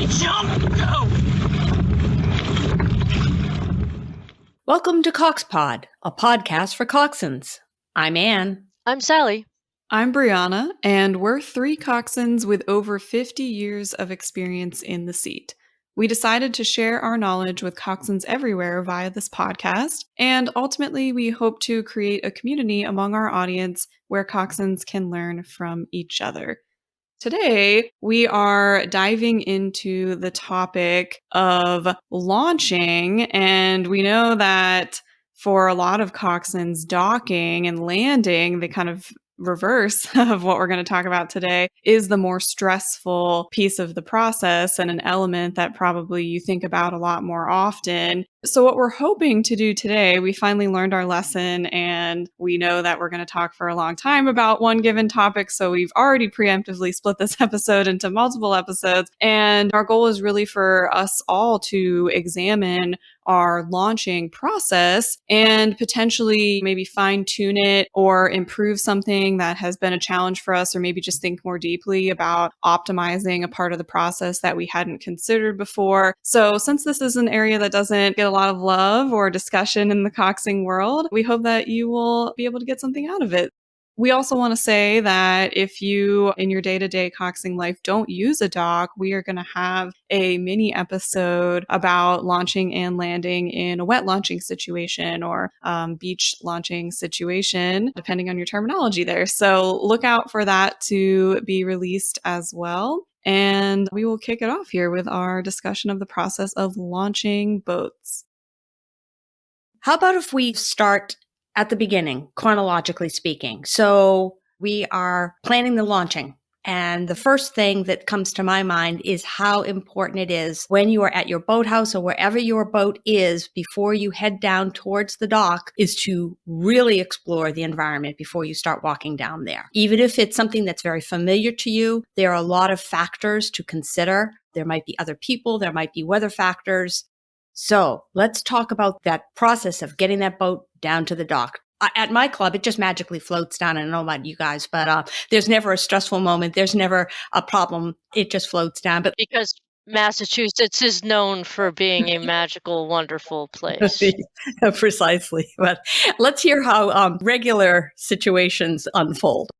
Jump! Go! Welcome to CoxPod, a podcast for coxswains. I'm Anne. I'm Sally. I'm Brianna, and we're three coxswains with over 50 years of experience in the seat. We decided to share our knowledge with coxswains everywhere via this podcast, and ultimately we hope to create a community among our audience where coxswains can learn from each other. Today, we are diving into the topic of launching, and we know that for a lot of coxswains, docking and landing, the kind of reverse of what we're going to talk about today, is the more stressful piece of the process and an element that probably you think about a lot more often. So what we're hoping to do today, we finally learned our lesson, and we know that we're going to talk for a long time about one given topic. So we've already preemptively split this episode into multiple episodes. And our goal is really for us all to examine our launching process and potentially maybe fine tune it or improve something that has been a challenge for us, or maybe just think more deeply about optimizing a part of the process that we hadn't considered before. So since this is an area that doesn't get a lot of love or discussion in the coxing world, we hope that you will be able to get something out of it. We also want to say that if you, in your day-to-day coxing life, don't use a dock, we are going to have a mini episode about launching and landing in a wet launching situation or beach launching situation, depending on your terminology there. So look out for that to be released as well. And we will kick it off here with our discussion of the process of launching boats. How about if we start at the beginning, chronologically speaking? So we are planning the launching. And the first thing that comes to my mind is how important it is when you are at your boathouse or wherever your boat is before you head down towards the dock is to really explore the environment before you start walking down there. Even if it's something that's very familiar to you, there are a lot of factors to consider. There might be other people, there might be weather factors. So let's talk about that process of getting that boat down to the dock. At my club, it just magically floats down. I don't know about you guys, but there's never a stressful moment. There's never a problem. It just floats down. But Because Massachusetts is known for being a magical, wonderful place. Precisely. But let's hear how regular situations unfold.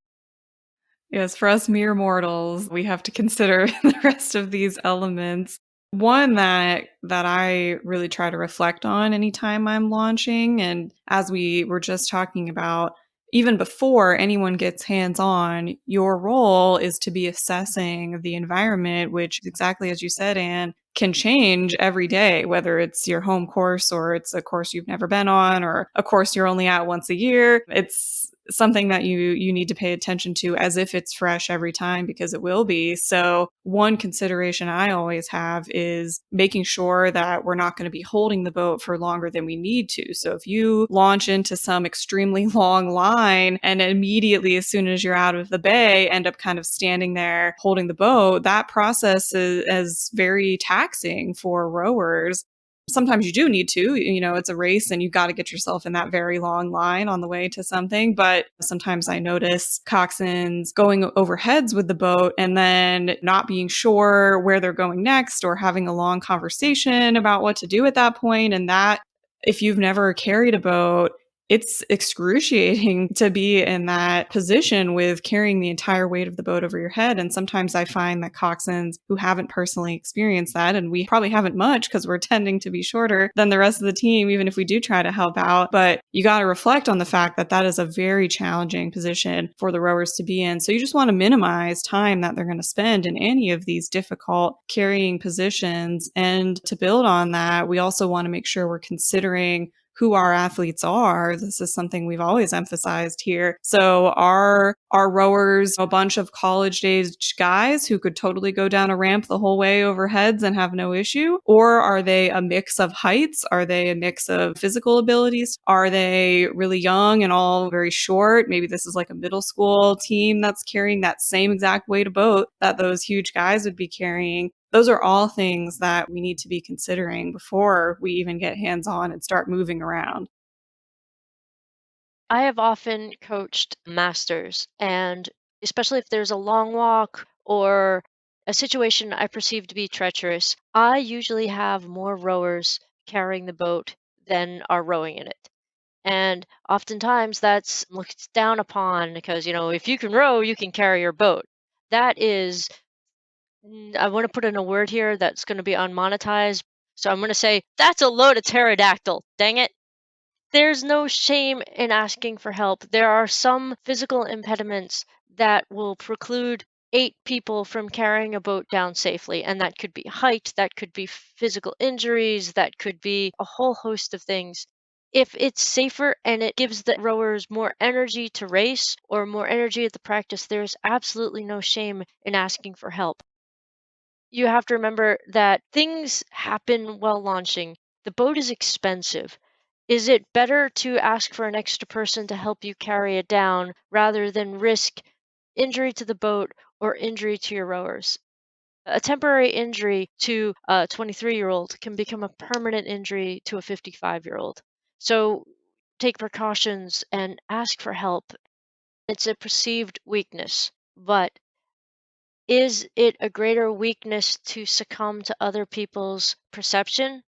Yes, for us mere mortals, we have to consider the rest of these elements. One that I really try to reflect on anytime I'm launching, and as we were just talking about, even before anyone gets hands-on, your role is to be assessing the environment, which exactly as you said, Anne, can change every day, whether it's your home course or it's a course you've never been on or a course you're only at once a year. It's something that you need to pay attention to as if it's fresh every time, because it will be. So one consideration I always have is making sure that we're not going to be holding the boat for longer than we need to. So if you launch into some extremely long line and immediately as soon as you're out of the bay end up kind of standing there holding the boat, that process is very taxing for rowers. Sometimes you do need to, it's a race and you've got to get yourself in that very long line on the way to something. But sometimes I notice coxswains going over heads with the boat and then not being sure where they're going next or having a long conversation about what to do at that point. And that, if you've never carried a boat, it's excruciating to be in that position with carrying the entire weight of the boat over your head. And sometimes I find that coxswains who haven't personally experienced that, and we probably haven't much because we're tending to be shorter than the rest of the team, even if we do try to help out. But you got to reflect on the fact that that is a very challenging position for the rowers to be in. So you just want to minimize time that they're going to spend in any of these difficult carrying positions. And to build on that, we also want to make sure we're considering who our athletes are. This is something we've always emphasized here. So are rowers a bunch of college-age guys who could totally go down a ramp the whole way over heads and have no issue? Or are they a mix of heights? Are they a mix of physical abilities? Are they really young and all very short? Maybe this is like a middle school team that's carrying that same exact weight of boat that those huge guys would be carrying. Those are all things that we need to be considering before we even get hands-on and start moving around. I have often coached masters, and especially if there's a long walk or a situation I perceive to be treacherous, I usually have more rowers carrying the boat than are rowing in it. And oftentimes that's looked down upon because, if you can row, you can carry your boat. That is, I want to put in a word here that's going to be unmonetized. So I'm going to say that's a load of pterodactyl. Dang it. There's no shame in asking for help. There are some physical impediments that will preclude 8 people from carrying a boat down safely. And that could be height, that could be physical injuries, that could be a whole host of things. If it's safer and it gives the rowers more energy to race or more energy at the practice, there's absolutely no shame in asking for help. You have to remember that things happen while launching. The boat is expensive. Is it better to ask for an extra person to help you carry it down rather than risk injury to the boat or injury to your rowers? A temporary injury to a 23-year-old can become a permanent injury to a 55-year-old. So take precautions and ask for help. It's a perceived weakness, but is it a greater weakness to succumb to other people's perception?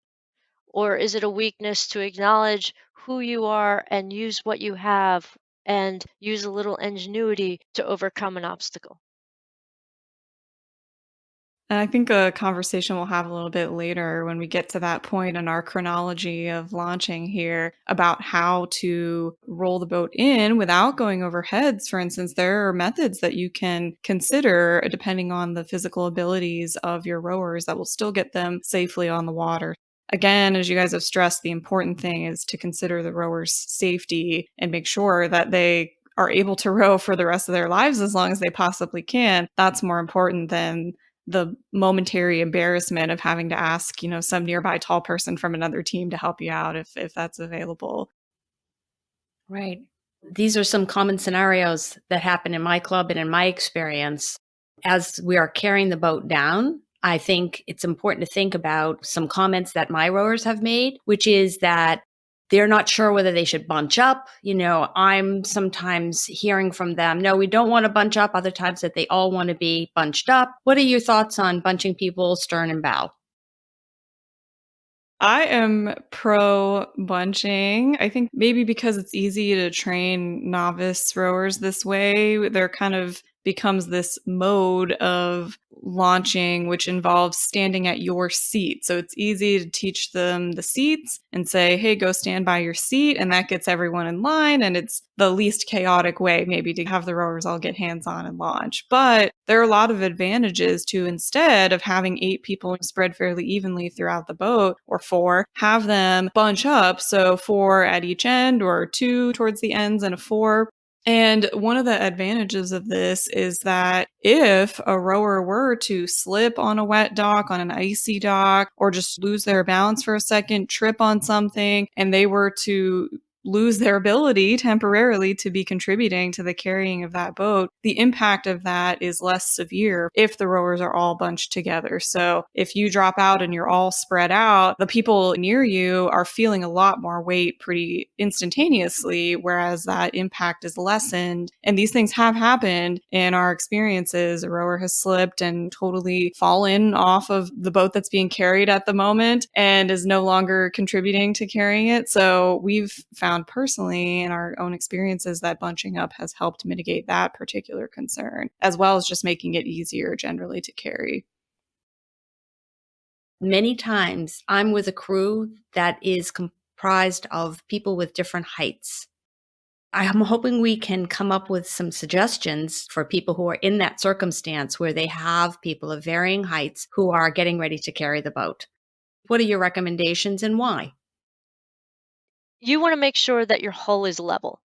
Or is it a weakness to acknowledge who you are and use what you have and use a little ingenuity to overcome an obstacle? And I think a conversation we'll have a little bit later when we get to that point in our chronology of launching here about how to roll the boat in without going over heads. For instance, there are methods that you can consider depending on the physical abilities of your rowers that will still get them safely on the water. Again, as you guys have stressed, the important thing is to consider the rowers' safety and make sure that they are able to row for the rest of their lives as long as they possibly can. That's more important than the momentary embarrassment of having to ask, some nearby tall person from another team to help you out if that's available. Right. These are some common scenarios that happen in my club and in my experience. As we are carrying the boat down, I think it's important to think about some comments that my rowers have made, which is that they're not sure whether they should bunch up. I'm sometimes hearing from them, no, we don't want to bunch up. Other times that they all want to be bunched up. What are your thoughts on bunching people stern and bow? I am pro bunching. I think maybe because it's easy to train novice rowers this way, there kind of becomes this mode of launching, which involves standing at your seat. So it's easy to teach them the seats and say, hey, go stand by your seat. And that gets everyone in line. And it's the least chaotic way, maybe, to have the rowers all get hands on and launch. But there are a lot of advantages to, instead of having 8 people spread fairly evenly throughout the boat, or 4, have them bunch up. So 4 at each end, or 2 towards the ends and a 4. And one of the advantages of this is that if a rower were to slip on a wet dock, on an icy dock, or just lose their balance for a second, trip on something, and they were to lose their ability temporarily to be contributing to the carrying of that boat, the impact of that is less severe if the rowers are all bunched together. So if you drop out and you're all spread out, the people near you are feeling a lot more weight pretty instantaneously, whereas that impact is lessened. And these things have happened in our experiences. A rower has slipped and totally fallen off of the boat that's being carried at the moment and is no longer contributing to carrying it. So we've found personally in our own experiences that bunching up has helped mitigate that particular concern, as well as just making it easier generally to carry. Many times I'm with a crew that is comprised of people with different heights. I'm hoping we can come up with some suggestions for people who are in that circumstance where they have people of varying heights who are getting ready to carry the boat. What are your recommendations and why? You want to make sure that your hull is level,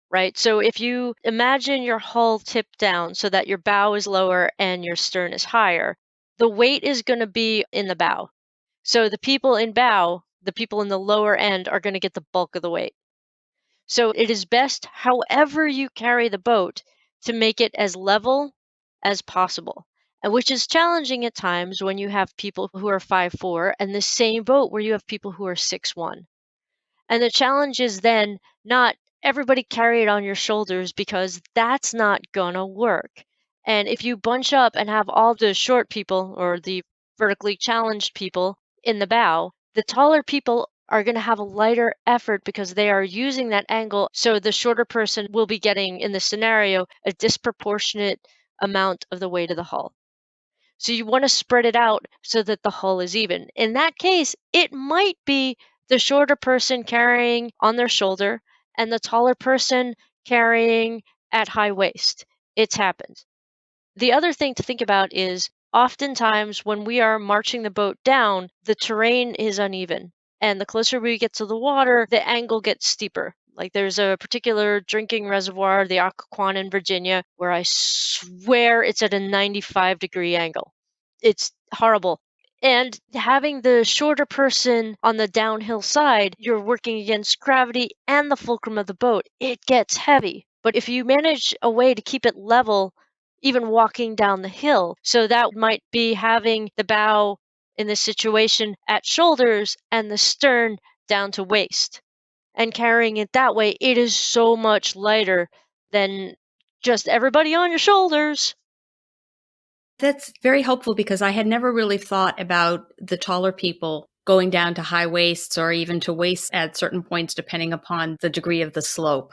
right? So if you imagine your hull tipped down so that your bow is lower and your stern is higher, the weight is going to be in the bow. So the people in bow, the people in the lower end are going to get the bulk of the weight. So it is best, however you carry the boat, to make it as level as possible. And which is challenging at times when you have people who are 5'4" and the same boat where you have people who are 6'1". And the challenge is then not everybody carry it on your shoulders, because that's not gonna work. And if you bunch up and have all the short people or the vertically challenged people in the bow, the taller people are going to have a lighter effort because they are using that angle. So the shorter person will be getting, in this scenario, a disproportionate amount of the weight of the hull. So you want to spread it out so that the hull is even. In that case, it might be the shorter person carrying on their shoulder and the taller person carrying at high waist. It's happened. The other thing to think about is oftentimes when we are marching the boat down, the terrain is uneven. And the closer we get to the water, the angle gets steeper. Like there's a particular drinking reservoir, the Occoquan in Virginia, where I swear it's at a 95-degree angle. It's horrible. And having the shorter person on the downhill side, you're working against gravity and the fulcrum of the boat. It gets heavy. But if you manage a way to keep it level, even walking down the hill, so that might be having the bow in this situation at shoulders and the stern down to waist. And carrying it that way, it is so much lighter than just everybody on your shoulders. That's very helpful because I had never really thought about the taller people going down to high waists or even to waists at certain points, depending upon the degree of the slope.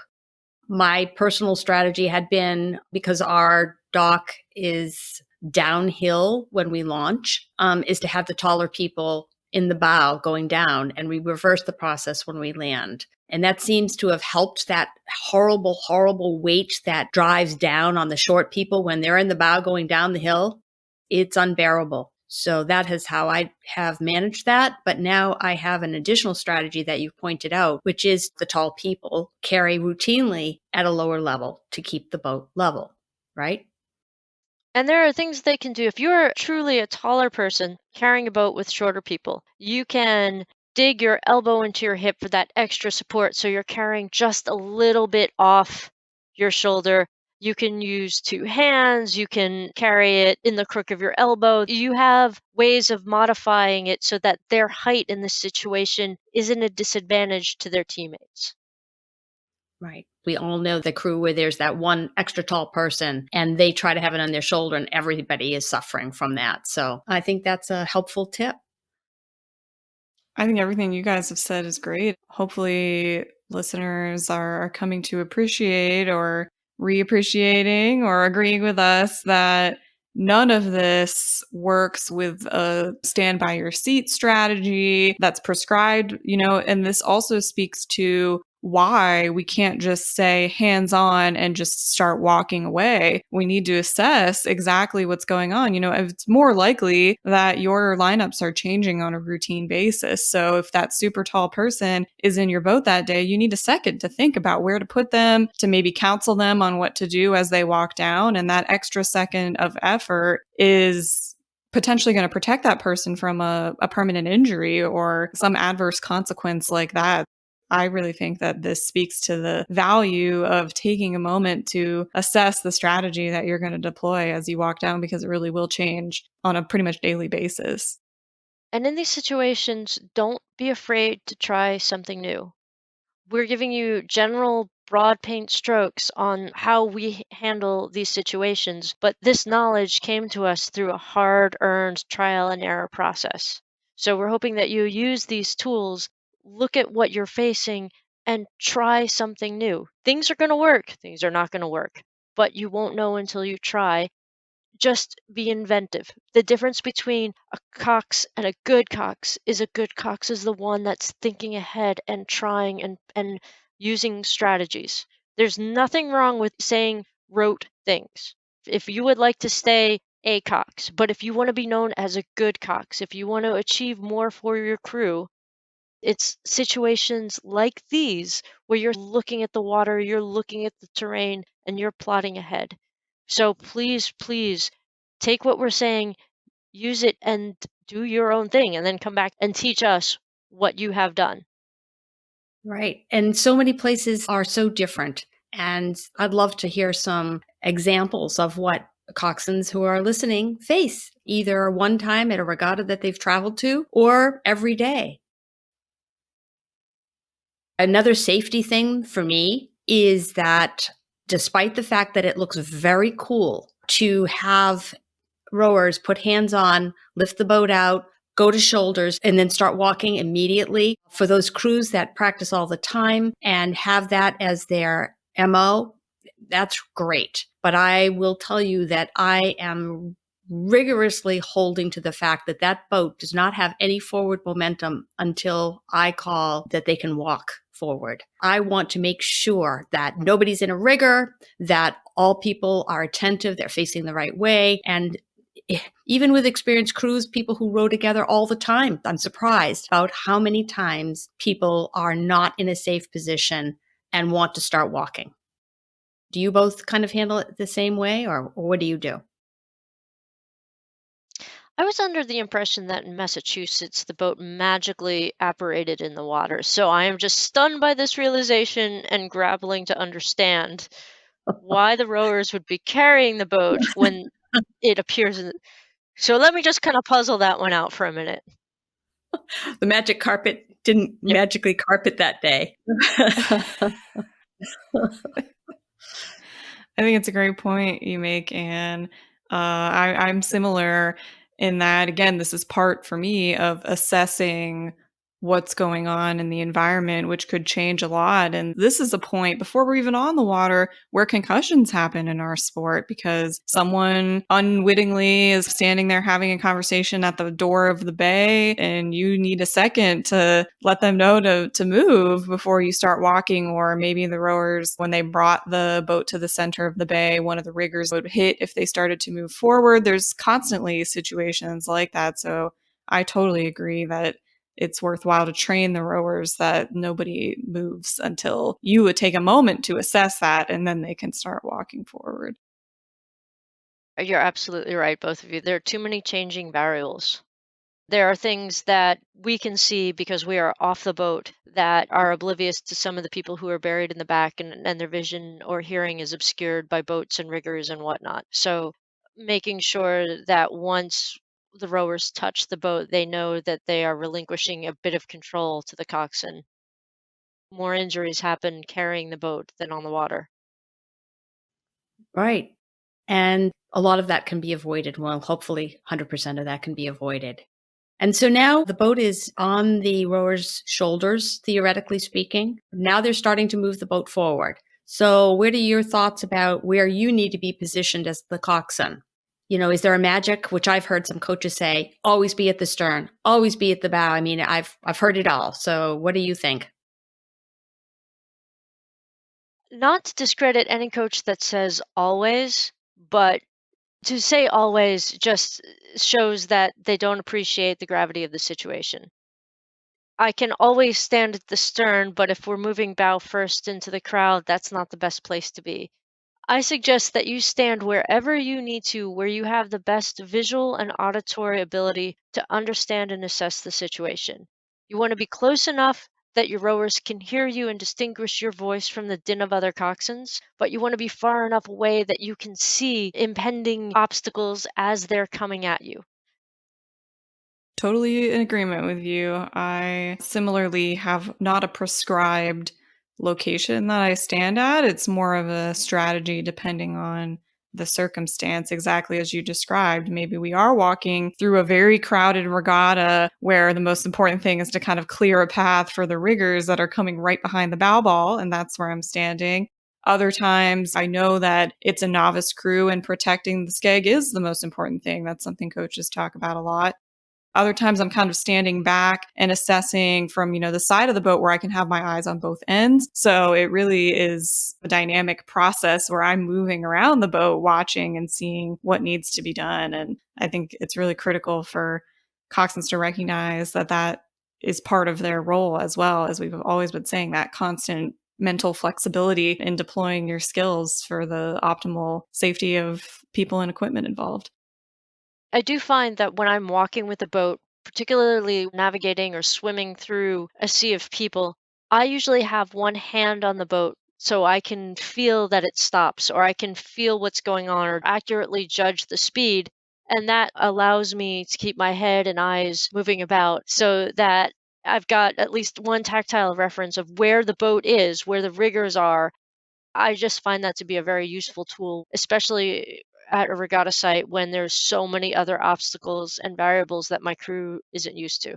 My personal strategy had been, because our dock is downhill when we launch, is to have the taller people in the bow going down, and we reverse the process when we land. And that seems to have helped that horrible, horrible weight that drives down on the short people when they're in the bow going down the hill. It's unbearable. So that is how I have managed that. But now I have an additional strategy that you've pointed out, which is the tall people carry routinely at a lower level to keep the boat level, right? And there are things they can do. If you're truly a taller person carrying a boat with shorter people, you can dig your elbow into your hip for that extra support so you're carrying just a little bit off your shoulder. You can use two hands, you can carry it in the crook of your elbow. You have ways of modifying it so that their height in this situation isn't a disadvantage to their teammates. Right. We all know the crew where there's that one extra tall person and they try to have it on their shoulder and everybody is suffering from that. So I think that's a helpful tip. I think everything you guys have said is great. Hopefully, listeners are coming to appreciate or reappreciating or agreeing with us that none of this works with a stand by your seat strategy that's prescribed, and this also speaks to why we can't just say hands on and just start walking away. We need to assess exactly what's going on. It's more likely that your lineups are changing on a routine basis. So if that super tall person is in your boat that day, you need a second to think about where to put them, to maybe counsel them on what to do as they walk down. And that extra second of effort is potentially going to protect that person from a permanent injury or some adverse consequence like that. I really think that this speaks to the value of taking a moment to assess the strategy that you're going to deploy as you walk down, because it really will change on a pretty much daily basis. And in these situations, don't be afraid to try something new. We're giving you general broad paint strokes on how we handle these situations, but this knowledge came to us through a hard-earned trial and error process. So we're hoping that you use these tools, look at what you're facing, and try something new. Things are going to work, things are not going to work, but you won't know until you try. Just be inventive. The difference between a cox and a good cox is a good cox is the one that's thinking ahead and trying and using strategies. There's nothing wrong with saying rote things. If you would like to stay a cox, but if you want to be known as a good cox, if you want to achieve more for your crew, it's situations like these where you're looking at the water, you're looking at the terrain, and you're plotting ahead. So please, please take what we're saying, use it, and do your own thing, and then come back and teach us what you have done. Right. And so many places are so different. And I'd love to hear some examples of what coxswains who are listening face, either one time at a regatta that they've traveled to or every day. Another safety thing for me is that despite the fact that it looks very cool to have rowers put hands on, lift the boat out, go to shoulders, and then start walking immediately. For those crews that practice all the time and have that as their MO, that's great. But I will tell you that I am rigorously holding to the fact that that boat does not have any forward momentum until I call that they can walk forward. I want to make sure that nobody's in a rigor, that all people are attentive, they're facing the right way. And even with experienced crews, people who row together all the time, I'm surprised about how many times people are not in a safe position and want to start walking. Do you both kind of handle it the same way, or what do you do? I was under the impression that in Massachusetts the boat magically apparated in the water. So I am just stunned by this realization and grappling to understand why the rowers would be carrying the boat when it appears in. So let me just kind of puzzle that one out for a minute. The magic carpet didn't Yep. magically carpet that day. I think it's a great point you make, Anne. I'm similar in that, again, this is part for me of assessing what's going on in the environment, which could change a lot. And this is a point before we're even on the water where concussions happen in our sport because someone unwittingly is standing there having a conversation at the door of the bay and you need a second to let them know to move before you start walking. Or maybe the rowers, when they brought the boat to the center of the bay, one of the riggers would hit if they started to move forward. There's constantly situations like that. So I totally agree that it's worthwhile to train the rowers that nobody moves until you would take a moment to assess that and then they can start walking forward. You're absolutely right, both of you. There are too many changing variables. There are things that we can see because we are off the boat that are oblivious to some of the people who are buried in the back, and their vision or hearing is obscured by boats and riggers and whatnot. So making sure that once the rowers touch the boat, they know that they are relinquishing a bit of control to the coxswain. More injuries happen carrying the boat than on the water. Right. And a lot of that can be avoided. Well, hopefully 100% of that can be avoided. And so now the boat is on the rowers' shoulders, theoretically speaking. Now they're starting to move the boat forward. So what are your thoughts about where you need to be positioned as the coxswain? You know, is there a magic, which I've heard some coaches say, always be at the stern, always be at the bow? I mean, I've heard it all. So what do you think? Not to discredit any coach that says always, but to say always just shows that they don't appreciate the gravity of the situation. I can always stand at the stern, but if we're moving bow first into the crowd, that's not the best place to be. I suggest that you stand wherever you need to, where you have the best visual and auditory ability to understand and assess the situation. You want to be close enough that your rowers can hear you and distinguish your voice from the din of other coxswains, but you want to be far enough away that you can see impending obstacles as they're coming at you. Totally in agreement with you. I similarly have not a prescribed location that I stand at. It's more of a strategy depending on the circumstance, exactly as you described. Maybe we are walking through a very crowded regatta where the most important thing is to kind of clear a path for the riggers that are coming right behind the bow ball, and that's where I'm standing. Other times, I know that it's a novice crew and protecting the skeg is the most important thing. That's something coaches talk about a lot. Other times I'm kind of standing back and assessing from, the side of the boat where I can have my eyes on both ends. So it really is a dynamic process where I'm moving around the boat, watching and seeing what needs to be done. And I think it's really critical for coxswains to recognize that that is part of their role as well, as we've always been saying, that constant mental flexibility in deploying your skills for the optimal safety of people and equipment involved. I do find that when I'm walking with a boat, particularly navigating or swimming through a sea of people, I usually have one hand on the boat so I can feel that it stops or I can feel what's going on or accurately judge the speed. And that allows me to keep my head and eyes moving about so that I've got at least one tactile reference of where the boat is, where the riggers are. I just find that to be a very useful tool, especially at a regatta site when there's so many other obstacles and variables that my crew isn't used to.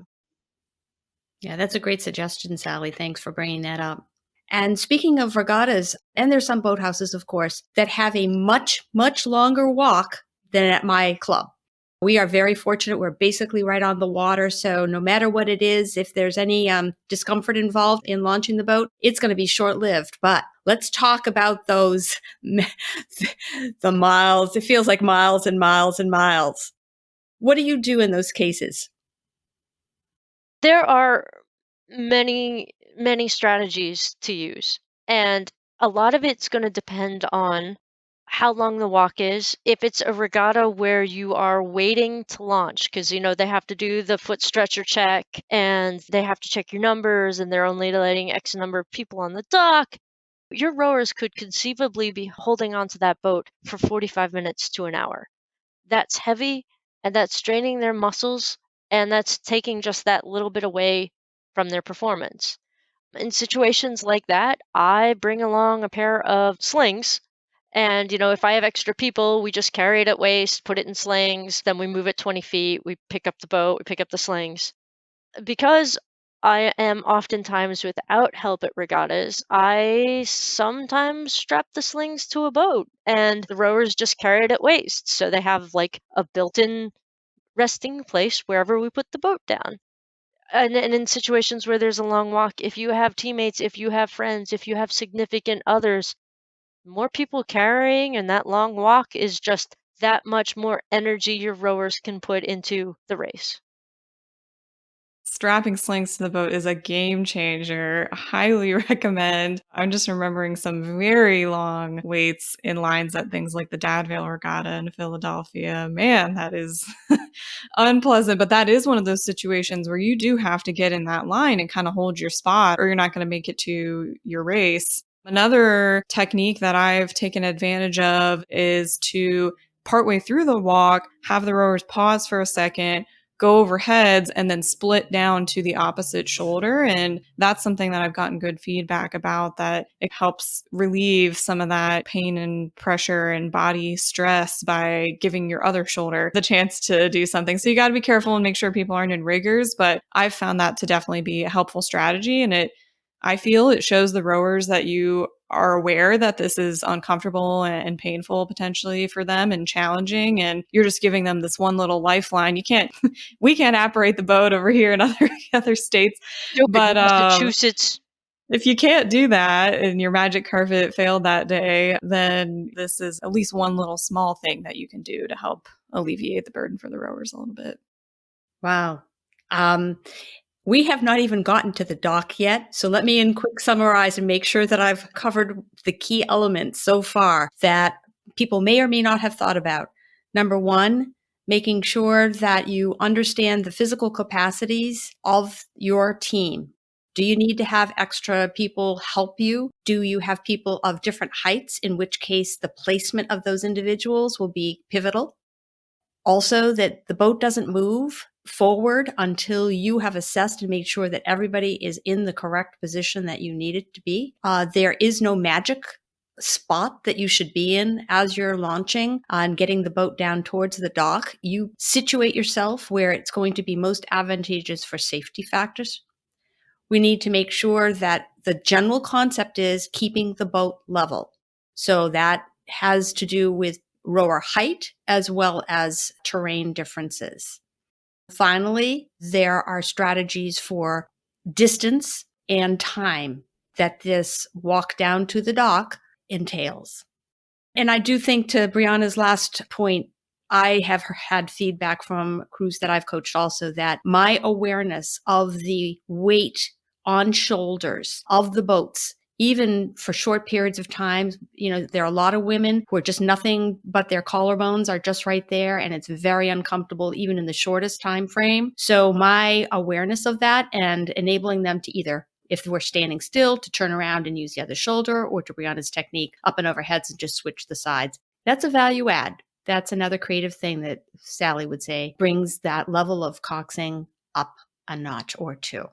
Yeah, that's a great suggestion, Sally. Thanks for bringing that up. And speaking of regattas, and there's some boathouses, of course, that have a much, much longer walk than at my club. We are very fortunate. We're basically right on the water. So no matter what it is, if there's any discomfort involved in launching the boat, it's going to be short lived. But let's talk about those, the miles. It feels like miles and miles and miles. What do you do in those cases? There are many strategies to use, and a lot of it's going to depend on how long the walk is. If it's a regatta where you are waiting to launch, because they have to do the foot stretcher check and they have to check your numbers, and they're only letting X number of people on the dock, your rowers could conceivably be holding onto that boat for 45 minutes to an hour. That's heavy, and that's straining their muscles, and that's taking just that little bit away from their performance. In situations like that, I bring along a pair of slings. And, if I have extra people, we just carry it at waist, put it in slings, then we move it 20 feet, we pick up the boat, we pick up the slings. Because I am oftentimes without help at regattas, I sometimes strap the slings to a boat and the rowers just carry it at waist. So they have like a built in resting place wherever we put the boat down. And in situations where there's a long walk, if you have teammates, if you have friends, if you have significant others, more people carrying and that long walk is just that much more energy your rowers can put into the race. Strapping slings to the boat is a game changer. Highly recommend. I'm just remembering some very long waits in lines at things like the Dadvale Regatta in Philadelphia. Man, that is unpleasant. But that is one of those situations where you do have to get in that line and kind of hold your spot, or you're not going to make it to your race. Another technique that I've taken advantage of is to partway through the walk, have the rowers pause for a second, go over heads, and then split down to the opposite shoulder. And that's something that I've gotten good feedback about, that it helps relieve some of that pain and pressure and body stress by giving your other shoulder the chance to do something. So you got to be careful and make sure people aren't in riggers, but I've found that to definitely be a helpful strategy. And I feel it shows the rowers that you are aware that this is uncomfortable and painful potentially for them and challenging, and you're just giving them this one little lifeline. We can't operate the boat over here in other states. Nope, But Massachusetts. if you can't do that and your magic carpet failed that day, then this is at least one little small thing that you can do to help alleviate the burden for the rowers a little bit. Wow. We have not even gotten to the dock yet. So let me quick summarize and make sure that I've covered the key elements so far that people may or may not have thought about. Number one, making sure that you understand the physical capacities of your team. Do you need to have extra people help you? Do you have people of different heights, in which case the placement of those individuals will be pivotal? Also, that the boat doesn't move forward until you have assessed and made sure that everybody is in the correct position that you need it to be. There is no magic spot that you should be in as you're launching and getting the boat down towards the dock. You situate yourself where it's going to be most advantageous for safety factors. We need to make sure that the general concept is keeping the boat level. So that has to do with rower height as well as terrain differences. Finally, there are strategies for distance and time that this walk down to the dock entails. And I do think, to Brianna's last point, I have had feedback from crews that I've coached also that my awareness of the weight on shoulders of the boats, even for short periods of time, there are a lot of women who are just nothing but their collarbones are just right there. And it's very uncomfortable, even in the shortest time frame. So my awareness of that and enabling them to either, if we're standing still, to turn around and use the other shoulder, or to Brianna's technique, up and over heads and just switch the sides. That's a value add. That's another creative thing that Sally would say brings that level of coxing up a notch or two.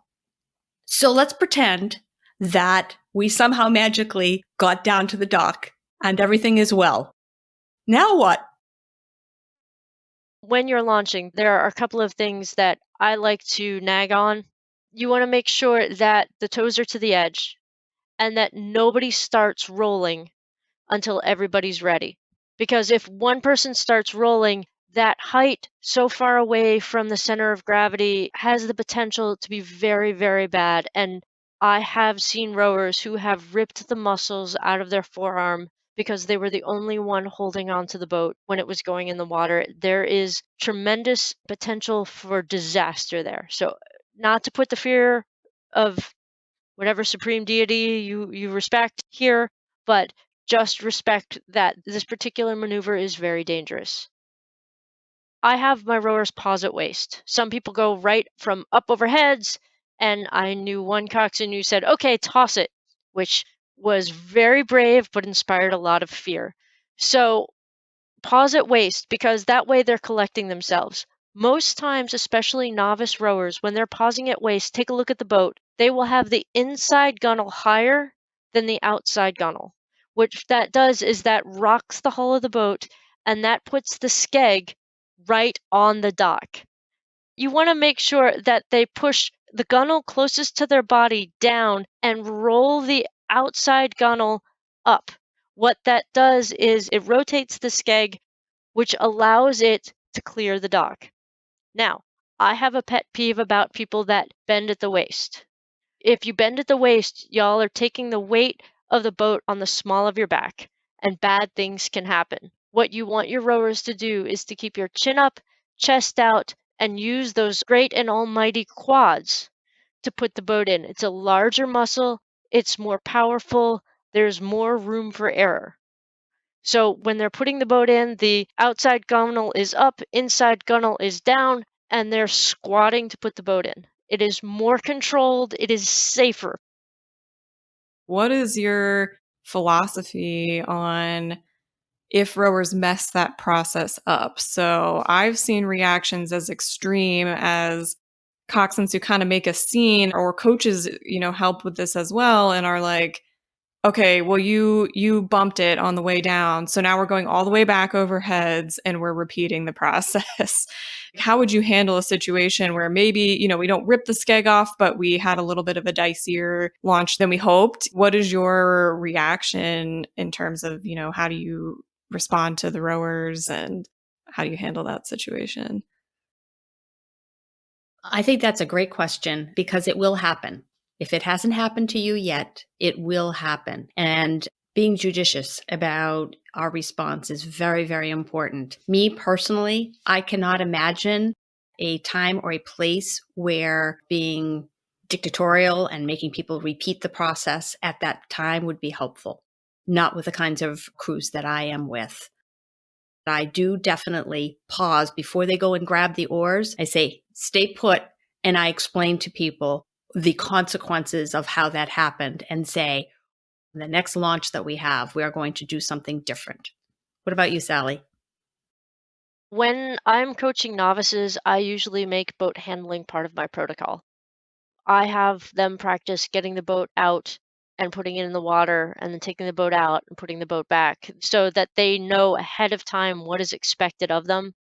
So let's pretend that we somehow magically got down to the dock and everything is well. Now what? When you're launching, there are a couple of things that I like to nag on. You want to make sure that the toes are to the edge and that nobody starts rolling until everybody's ready. Because if one person starts rolling, that height so far away from the center of gravity has the potential to be very, very bad. And I have seen rowers who have ripped the muscles out of their forearm because they were the only one holding onto the boat when it was going in the water. There is tremendous potential for disaster there. So, not to put the fear of whatever supreme deity you respect here, but just respect that this particular maneuver is very dangerous. I have my rowers pause at waist. Some people go right from up over heads, and I knew one coxswain who said, "Okay, toss it," which was very brave but inspired a lot of fear. So pause at waist because that way they're collecting themselves. Most times, especially novice rowers, when they're pausing at waist, take a look at the boat. They will have the inside gunnel higher than the outside gunnel. What that does is that rocks the hull of the boat and that puts the skeg right on the dock. You want to make sure that they push the gunnel closest to their body down and roll the outside gunnel up. What that does is it rotates the skeg, which allows it to clear the dock. Now, I have a pet peeve about people that bend at the waist. If you bend at the waist, y'all are taking the weight of the boat on the small of your back, and bad things can happen. What you want your rowers to do is to keep your chin up, chest out, and use those great and almighty quads to put the boat in. It's a larger muscle, it's more powerful, there's more room for error. So when they're putting the boat in, the outside gunnel is up, inside gunnel is down, and they're squatting to put the boat in. It is more controlled, it is safer. What is your philosophy on if rowers mess that process up? So I've seen reactions as extreme as coxswains who kind of make a scene, or coaches, help with this as well and are like, okay, well, you bumped it on the way down, so now we're going all the way back over heads and we're repeating the process. How would you handle a situation where maybe, we don't rip the skeg off, but we had a little bit of a dicier launch than we hoped? What is your reaction in terms of, how do you respond to the rowers and how do you handle that situation? I think that's a great question because it will happen. If it hasn't happened to you yet, it will happen. And being judicious about our response is very, very important. Me personally, I cannot imagine a time or a place where being dictatorial and making people repeat the process at that time would be helpful, not with the kinds of crews that I am with. I do definitely pause before they go and grab the oars. I say, stay put. And I explain to people the consequences of how that happened and say, the next launch that we have, we are going to do something different. What about you, Sally? When I'm coaching novices, I usually make boat handling part of my protocol. I have them practice getting the boat out and putting it in the water and then taking the boat out and putting the boat back so that they know ahead of time what is expected of them.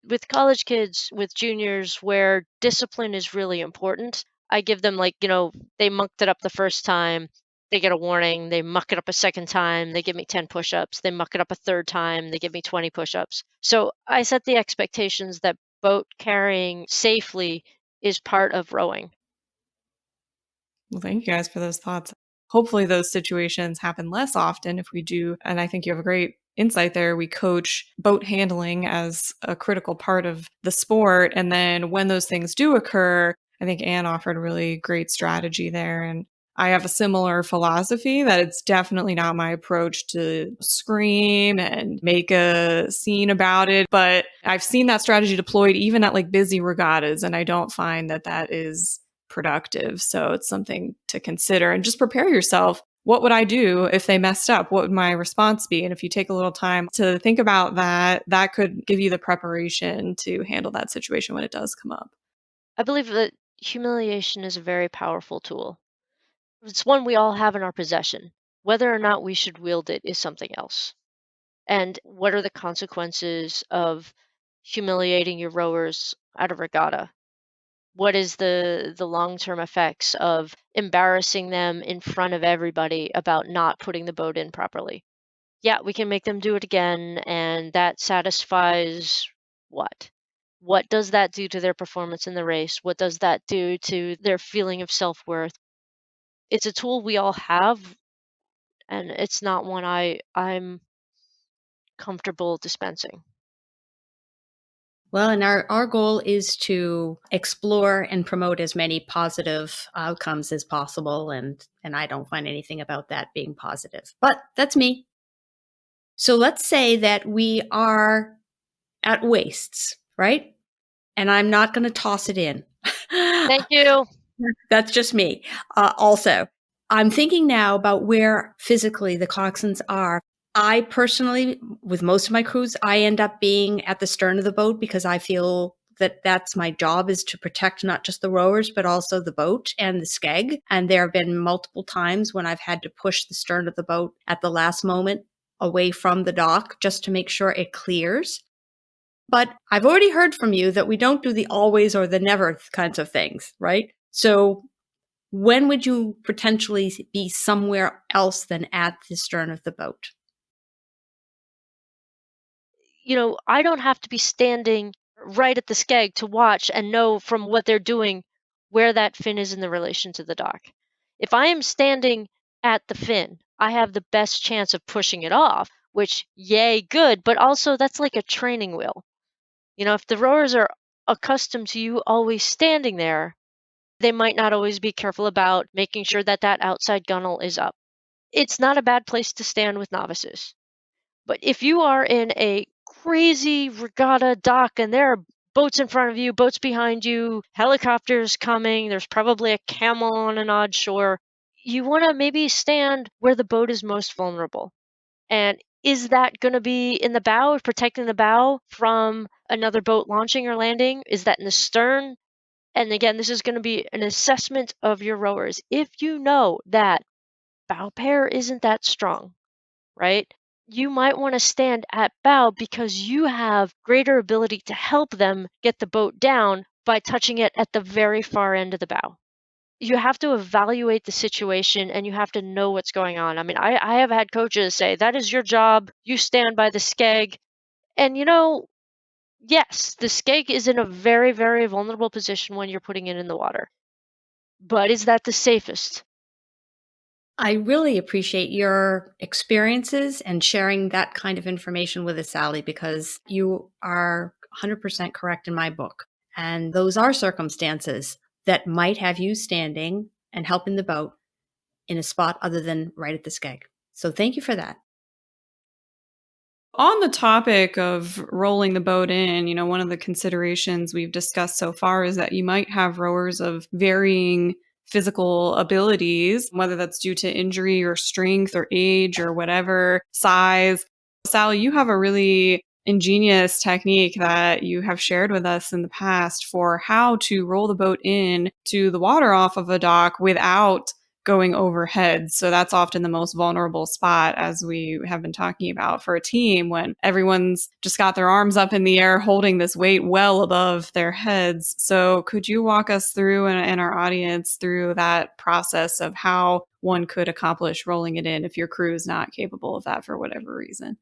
With college kids, with juniors, where discipline is really important, I give them they mucked it up the first time, they get a warning. They muck it up a second time, they give me 10 push-ups. They muck it up a third time, they give me 20 push-ups. So I set the expectations that boat carrying safely is part of rowing. Well, thank you guys for those thoughts. Hopefully those situations happen less often if we do. And I think you have a great insight there. We coach boat handling as a critical part of the sport. And then when those things do occur, I think Anne offered a really great strategy there. And I have a similar philosophy that it's definitely not my approach to scream and make a scene about it. But I've seen that strategy deployed even at busy regattas. And I don't find that that is productive. So it's something to consider and just prepare yourself. What would I do if they messed up? What would my response be? And if you take a little time to think about that, that could give you the preparation to handle that situation when it does come up. I believe that humiliation is a very powerful tool. It's one we all have in our possession. Whether or not we should wield it is something else. And what are the consequences of humiliating your rowers at a regatta? What is the long-term effects of embarrassing them in front of everybody about not putting the boat in properly? Yeah, we can make them do it again, and that satisfies what? What does that do to their performance in the race? What does that do to their feeling of self-worth? It's a tool we all have, and it's not one I'm comfortable dispensing. Well, and our goal is to explore and promote as many positive outcomes as possible. And I don't find anything about that being positive. But that's me. So let's say that we are at wastes, right? And I'm not going to toss it in. Thank you. That's just me. Also, I'm thinking now about where physically the coxswains are. I personally, with most of my crews, I end up being at the stern of the boat because I feel that that's my job, is to protect not just the rowers, but also the boat and the skeg. And there have been multiple times when I've had to push the stern of the boat at the last moment away from the dock just to make sure it clears. But I've already heard from you that we don't do the always or the never kinds of things, right? So when would you potentially be somewhere else than at the stern of the boat? I don't have to be standing right at the skeg to watch and know from what they're doing where that fin is in the relation to the dock. If I am standing at the fin, I have the best chance of pushing it off, which, yay, good, but also that's like a training wheel. If the rowers are accustomed to you always standing there, they might not always be careful about making sure that that outside gunnel is up. It's not a bad place to stand with novices. But if you are in a crazy regatta dock and there are boats in front of you, boats behind you, helicopters coming, there's probably a camel on an odd shore, you want to maybe stand where the boat is most vulnerable. And is that going to be in the bow, protecting the bow from another boat launching or landing? Is that in the stern? And again, this is going to be an assessment of your rowers. If you know that bow pair isn't that strong, right? You might want to stand at bow because you have greater ability to help them get the boat down by touching it at the very far end of the bow. You have to evaluate the situation and you have to know what's going on. I mean, I have had coaches say, that is your job. You stand by the skeg. And yes, the skeg is in a very, very vulnerable position when you're putting it in the water. But is that the safest? I really appreciate your experiences and sharing that kind of information with us, Sally, because you are 100% correct in my book. And those are circumstances that might have you standing and helping the boat in a spot other than right at the skeg. So thank you for that. On the topic of rolling the boat in, one of the considerations we've discussed so far is that you might have rowers of varying physical abilities, whether that's due to injury or strength or age or whatever size. Sally, you have a really ingenious technique that you have shared with us in the past for how to roll the boat in to the water off of a dock without going overhead. So that's often the most vulnerable spot, as we have been talking about for a team, when everyone's just got their arms up in the air holding this weight well above their heads. So could you walk us through and our audience through that process of how one could accomplish rolling it in if your crew is not capable of that for whatever reason?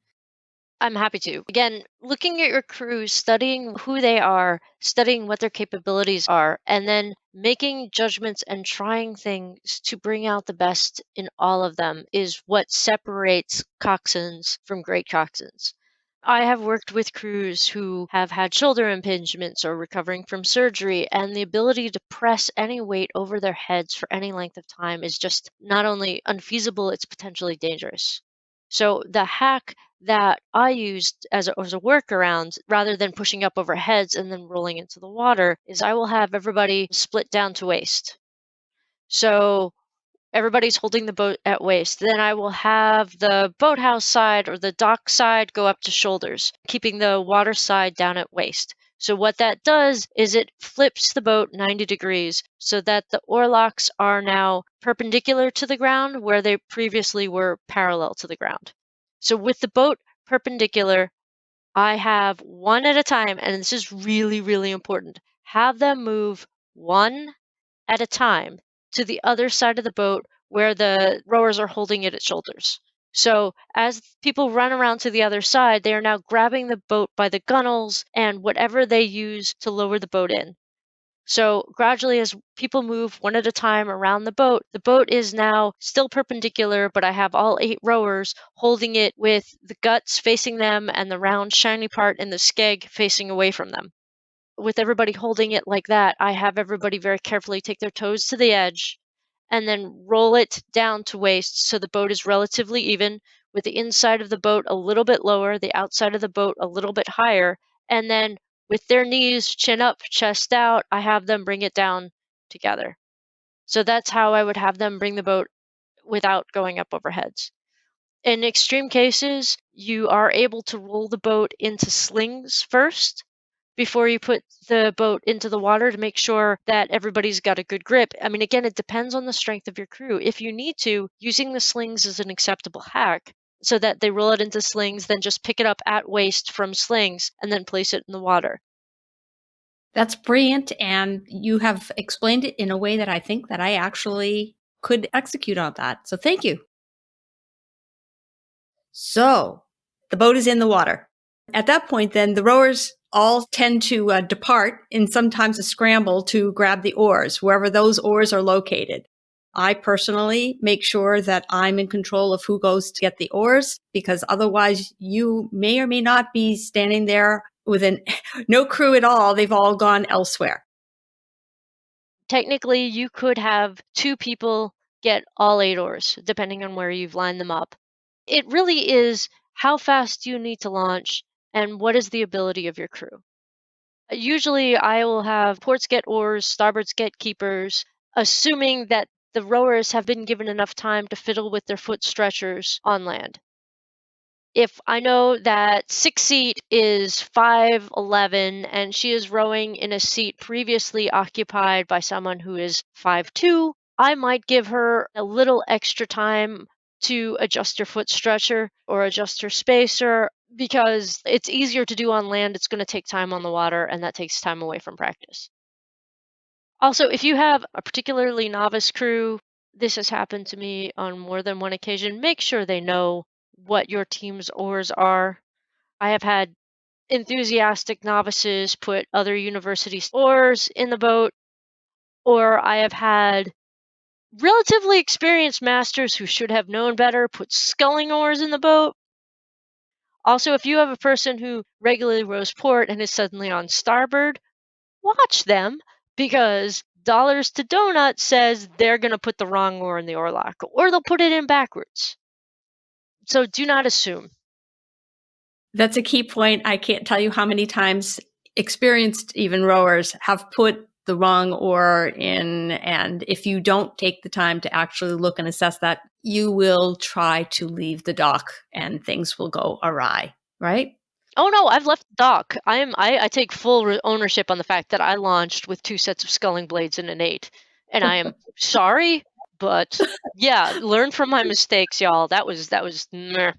I'm happy to. Again, looking at your crew, studying who they are, studying what their capabilities are, and then making judgments and trying things to bring out the best in all of them is what separates coxswains from great coxswains. I have worked with crews who have had shoulder impingements or recovering from surgery, and the ability to press any weight over their heads for any length of time is just not only unfeasible, it's potentially dangerous. So the hack that I used as a workaround, rather than pushing up over heads and then rolling into the water, is I will have everybody split down to waist. So everybody's holding the boat at waist. Then I will have the boathouse side or the dock side go up to shoulders, keeping the water side down at waist. So what that does is it flips the boat 90 degrees so that the oarlocks are now perpendicular to the ground where they previously were parallel to the ground. So with the boat perpendicular, I have one at a time, and this is really, really important. Have them move one at a time to the other side of the boat where the rowers are holding it at shoulders. So as people run around to the other side, they are now grabbing the boat by the gunnels and whatever they use to lower the boat in. So gradually, as people move one at a time around the boat is now still perpendicular, but I have all 8 rowers holding it with the guts facing them and the round, shiny part in the skeg facing away from them. With everybody holding it like that, I have everybody very carefully take their toes to the edge and then roll it down to waist so the boat is relatively even, with the inside of the boat a little bit lower, the outside of the boat a little bit higher, and then with their knees chin up, chest out, I have them bring it down together. So that's how I would have them bring the boat without going up over heads. In extreme cases, you are able to roll the boat into slings first before you put the boat into the water to make sure that everybody's got a good grip. I mean, again, it depends on the strength of your crew. If you need to, using the slings is an acceptable hack so that they roll it into slings, then just pick it up at waist from slings and then place it in the water. That's brilliant. And you have explained it in a way that I think that I actually could execute on that. So thank you. So the boat is in the water. At that point, then the rowers all tend to depart in sometimes a scramble to grab the oars, wherever those oars are located. I personally make sure that I'm in control of who goes to get the oars, because otherwise you may or may not be standing there with no crew at all. They've all gone elsewhere. Technically, you could have 2 people get all 8 oars, depending on where you've lined them up. It really is how fast you need to launch and what is the ability of your crew. Usually, I will have ports get oars, starboards get keepers, assuming that the rowers have been given enough time to fiddle with their foot stretchers on land. If I know that 6 seat is 5'11" and she is rowing in a seat previously occupied by someone who is 5'2", I might give her a little extra time to adjust her foot stretcher or adjust her spacer, because it's easier to do on land. It's going to take time on the water, and that takes time away from practice. Also, if you have a particularly novice crew, this has happened to me on more than one occasion, make sure they know what your team's oars are. I have had enthusiastic novices put other university oars in the boat, or I have had relatively experienced masters who should have known better put sculling oars in the boat. Also, if you have a person who regularly rows port and is suddenly on starboard, watch them, because dollars to donut says they're going to put the wrong oar in the oarlock, or they'll put it in backwards. So do not assume. That's a key point. I can't tell you how many times experienced even rowers have put the wrong oar in. And if you don't take the time to actually look and assess that, you will try to leave the dock and things will go awry, right? Oh no, I've left the dock. I take full ownership on the fact that I launched with 2 sets of sculling blades and an 8. And I am sorry, but yeah, learn from my mistakes, y'all. That was meh.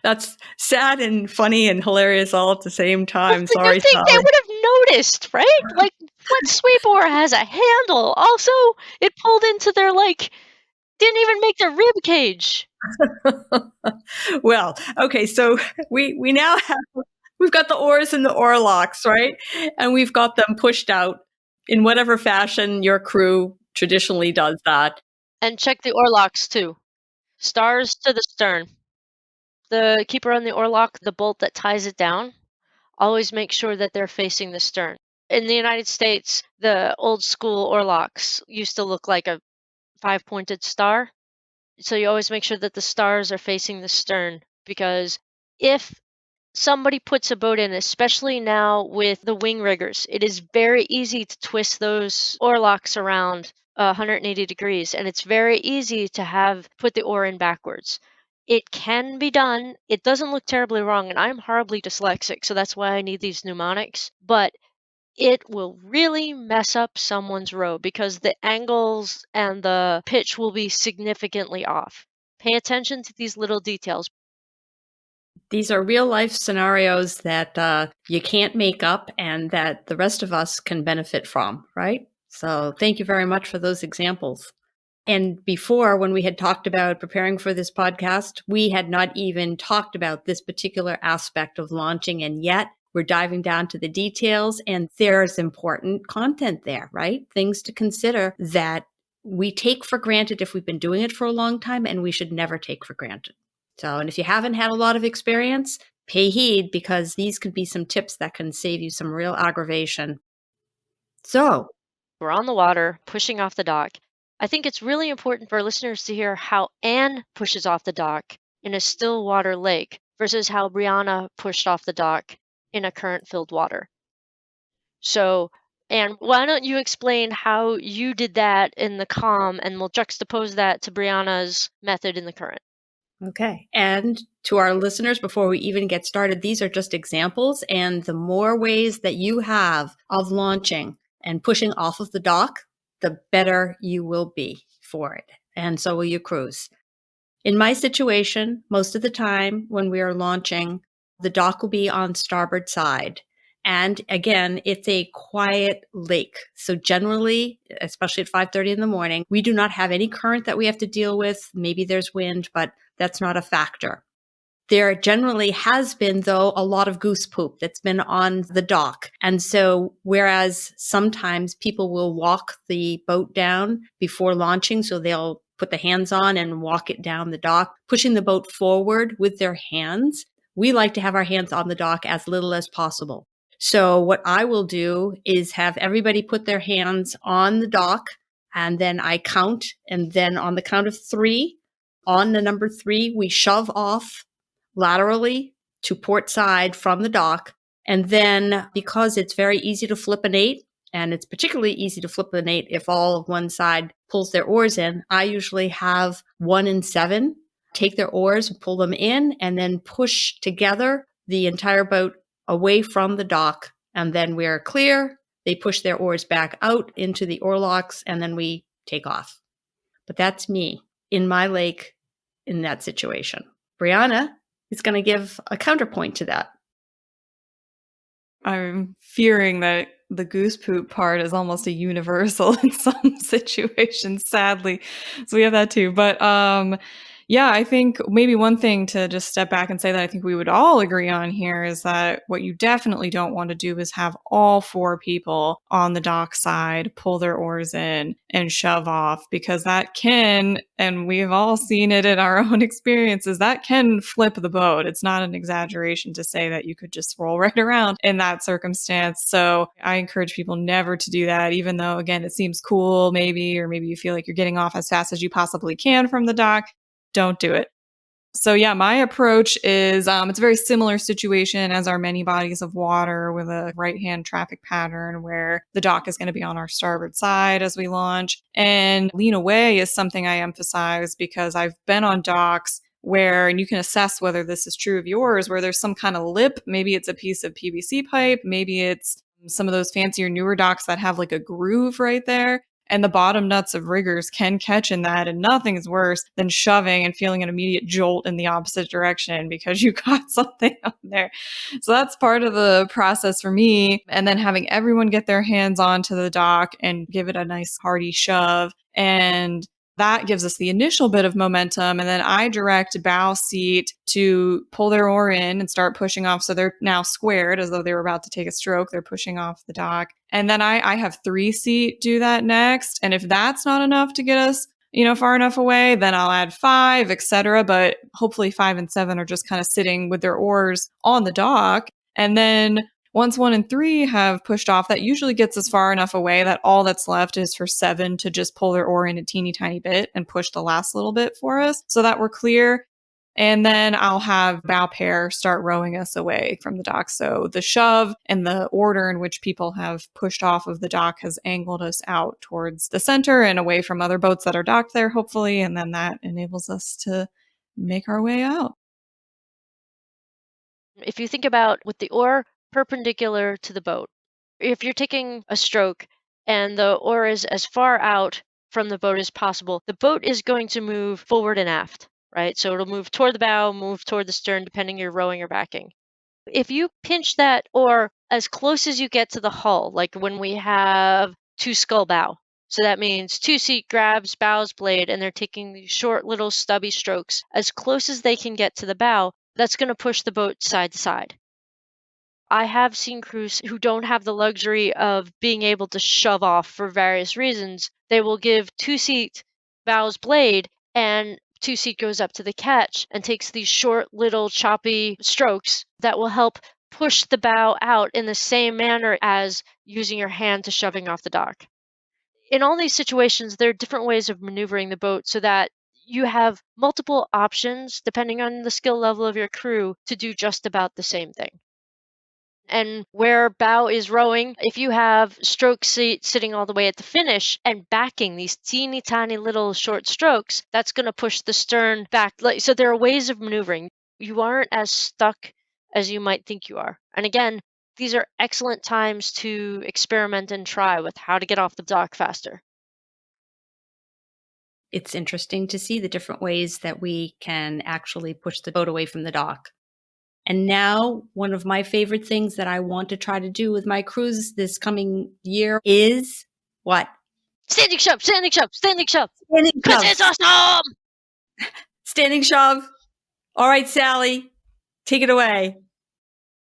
That's sad and funny and hilarious all at the same time. You'd Sorry, think they Sally. would have noticed, right? Like, what sweep oar has a handle? Also, it pulled into their, didn't even make their rib cage. Well, okay, so we now we've got the oars and the oarlocks, right? And we've got them pushed out in whatever fashion your crew traditionally does that. And check the oarlocks too. Stars to the stern. The keeper on the oarlock, the bolt that ties it down, always make sure that they're facing the stern. In the United States, the old school oarlocks used to look like a 5-pointed star. So you always make sure that the stars are facing the stern, because if somebody puts a boat in, especially now with the wing riggers, it is very easy to twist those oarlocks around 180 degrees, and it's very easy to have put the oar in backwards. It can be done. It doesn't look terribly wrong, and I'm horribly dyslexic, so that's why I need these mnemonics. But it will really mess up someone's row, because the angles and the pitch will be significantly off. Pay attention to these little details. These are real life scenarios that you can't make up and that the rest of us can benefit from, right? So thank you very much for those examples. And before, when we had talked about preparing for this podcast, we had not even talked about this particular aspect of launching. And yet we're diving down to the details, and there's important content there, right? Things to consider that we take for granted if we've been doing it for a long time, and we should never take for granted. So, and if you haven't had a lot of experience, pay heed, because these could be some tips that can save you some real aggravation. So, We're on the water, pushing off the dock. I think it's really important for listeners to hear how Anne pushes off the dock in a still water lake versus how Brianna pushed off the dock in a current filled water. So, Anne, why don't you explain how you did that in the calm, and we'll juxtapose that to Brianna's method in the current. okay. And to our listeners, before we even get started, these are just examples. And the more ways that you have of launching and pushing off of the dock, the better you will be for it. And so will your crews. In my situation, most of the time when we are launching, the dock will be on starboard side. And again, it's a quiet lake. So generally, especially at 5:30 in the morning, we do not have any current that we have to deal with. Maybe there's wind, but that's not a factor. There generally has been, though, a lot of goose poop that's been on the dock. And so, whereas sometimes people will walk the boat down before launching, so they'll put the hands on and walk it down the dock, pushing the boat forward with their hands. We like to have our hands on the dock as little as possible. So, what I will do is have everybody put their hands on the dock, and then I count. And then on the count of three, on the number three, we shove off laterally to port side from the dock. And then, because it's very easy to flip an 8, and it's particularly easy to flip an 8 if all of one side pulls their oars in, I usually have 1 and 7 take their oars and pull them in, and then push together the entire boat away from the dock. And then we're clear. They push their oars back out into the oarlocks, and then we take off. But that's me in my lake in that situation. Brianna is going to give a counterpoint to that. I'm fearing that the goose poop part is almost a universal in some situations, sadly. So we have that too. But yeah, I think maybe one thing to just step back and say that I think we would all agree on here is that what you definitely don't want to do is have all 4 people on the dock side pull their oars in and shove off, because that can, and we've all seen it in our own experiences, that can flip the boat. It's not an exaggeration to say that you could just roll right around in that circumstance. So I encourage people never to do that, even though, again, it seems cool maybe, or maybe you feel like you're getting off as fast as you possibly can from the dock. Don't do it. So yeah, my approach is it's a very similar situation as our many bodies of water, with a right-hand traffic pattern where the dock is going to be on our starboard side as we launch. And lean away is something I emphasize because I've been on docks where, and you can assess whether this is true of yours, where there's some kind of lip. Maybe it's a piece of PVC pipe. Maybe it's some of those fancier newer docks that have like a groove right there. And the bottom nuts of riggers can catch in that. And nothing is worse than shoving and feeling an immediate jolt in the opposite direction because you got something on there. So that's part of the process for me. And then having everyone get their hands onto the dock and give it a nice hearty shove. And that gives us the initial bit of momentum. And then I direct bow seat to pull their oar in and start pushing off. So they're now squared as though they were about to take a stroke. They're pushing off the dock. And then I have 3 seat do that next. And if that's not enough to get us, far enough away, then I'll add 5, etc. But hopefully 5 and 7 are just kind of sitting with their oars on the dock. And then once 1 and 3 have pushed off, that usually gets us far enough away that all that's left is for 7 to just pull their oar in a teeny tiny bit and push the last little bit for us so that we're clear. And then I'll have bow pair start rowing us away from the dock. So the shove and the order in which people have pushed off of the dock has angled us out towards the center and away from other boats that are docked there, hopefully. And then that enables us to make our way out. If you think about with the oar perpendicular to the boat, if you're taking a stroke and the oar is as far out from the boat as possible, the boat is going to move forward and aft. right? So it'll move toward the bow, move toward the stern, depending you're rowing or backing. If you pinch that or as close as you get to the hull, like when we have two scull bow, so that means two seat grabs bow's blade and they're taking these short little stubby strokes as close as they can get to the bow, that's going to push the boat side to side. I have seen crews who don't have the luxury of being able to shove off for various reasons. They will give two seat bow's blade and two seat goes up to the catch and takes these short little choppy strokes that will help push the bow out in the same manner as using your hand to shoving off the dock. In all these situations, there are different ways of maneuvering the boat so that you have multiple options depending on the skill level of your crew to do just about the same thing. And where bow is rowing, if you have stroke seat sitting all the way at the finish and backing these teeny tiny little short strokes, that's going to push the stern back. So there are ways of maneuvering. You aren't as stuck as you might think you are. And again, these are excellent times to experiment and try with how to get off the dock faster. It's interesting to see the different ways that we can actually push the boat away from the dock. And now, one of my favorite things that I want to try to do with my crews this coming year is what? Standing shove, standing shove, standing shove. Standing Because shove. it's awesome! Standing shove. All right, Sally, take it away.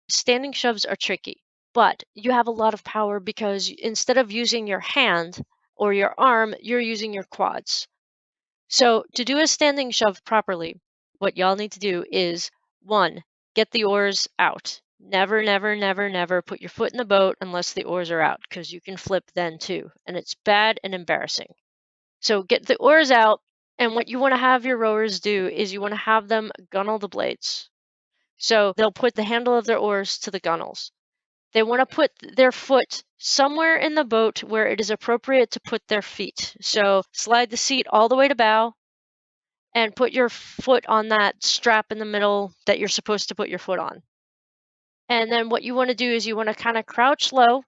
Standing shoves are tricky, but you have a lot of power because instead of using your hand or your arm, you're using your quads. So to do a standing shove properly, what y'all need to do is 1, get the oars out. Never, never, never, never put your foot in the boat unless the oars are out because you can flip then too. And it's bad and embarrassing. So get the oars out. And what you want to have your rowers do is you want to have them gunnel the blades. So they'll put the handle of their oars to the gunnels. They want to put their foot somewhere in the boat where it is appropriate to put their feet. So slide the seat all the way to bow and put your foot on that strap in the middle that you're supposed to put your foot on. And then what you want to do is you want to kind of crouch low